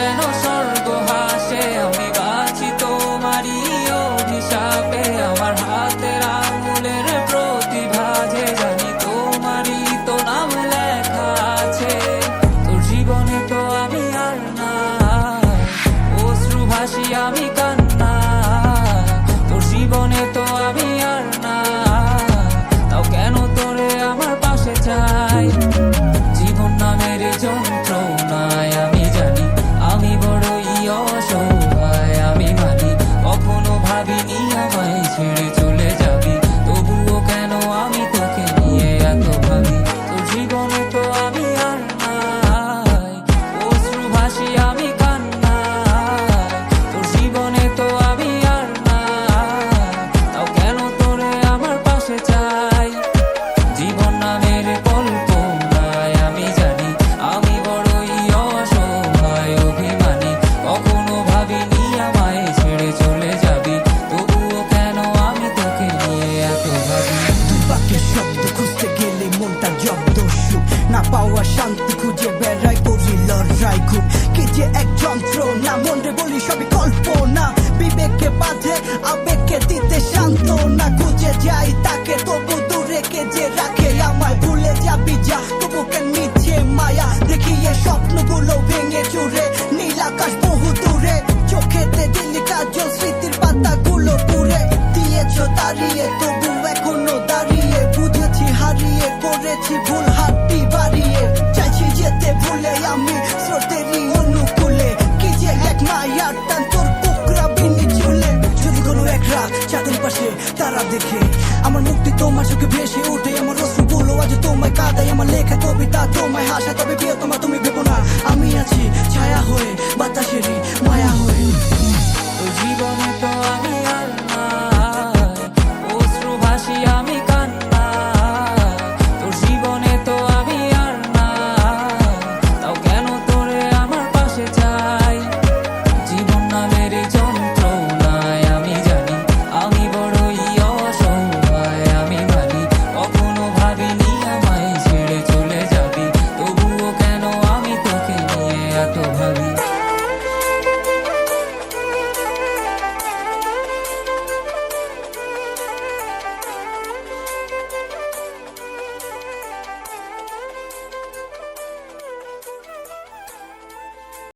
যেন স্বর্গ হাসে। আমি বাঁচি তোমারই অভিশাপে, আমার হাতের আঙুলের প্রতিভা যে জানি তোমারই তো নাম লেখা আছে। তোর জীবনে তো আমি আর না, অশ্রু ভাসি আমি কান্না। তোর জীবনে তো আমি আর না, তাও কেন তোরে আমার পাশে চাই। জীবন নামের যন্ত্রণায় আমি জানি আমি বড়ই অসহায়। আমি মানি কখনো ভাবিনি আমায় ছেড়ে চলে যাবি, তবুও কেন আমি তোকে নিয়ে এত ভাবি। তোর জীবনে তো আমি আর নাই, অশ্রু ভাসি আমি কান্না। তোর জীবনে তো আমি আর না, তাও কেন তোরে আমার পাশে চাই। জীবন নামের কল্পনায় আমি জানি আমি বড়ই অসহায় অভিমানী। কখনো ভাবিনি আমায় ছেড়ে চলে যাবি, তবুও কেন আমি তোকে নিয়ে এত ভাবি। দুই বাক্যের শব্দ খুঁজতে গেলে মনটা জব্দ সুখ না পাওয়া শান্তি খুঁজে বেড়াই করি লড়াই খুব। কি যে এক যন্ত্রণা, মন রে বলি সবই কল্পনা। বিবেককে বাঁধে আবেগকে দিতে শান্ত না, খুঁজে যাই তাকে তবু দূরে কে যে রাখে আমায়। ভুলে যাবি যা তবু কেন মিছে মায়া, দেখিয়ে স্বপ্নগুলো ভেঙে চুরে নীল আকাশ বহু দূরে। চোখেতে দিলি কাজল স্মৃতির পাতাগুলো পুরে দিয়েছ দাঁড়িয়ে, তবু এখনো দাঁড়িয়ে। বুঝেছি হারিয়ে করেছি ভুল, হাতটি বাড়িয়ে চাইছি যেতে ভুলে আমি স্রোতেরই অনুকূলে। কি যে এক মায়ার টান তোর কোকড়া বিনি চুলে। যদি কোনো এক রাত চাঁদের পাশে তারা দেখে আমার মুক্তি তোমার চোখে ভেসে ওঠে। আমার অশ্রুগুলো আজ তোমায় কাঁদাই, আমার লেখা কবিতা তোমায় হাসা। তবে প্রিয় তোমার তুমি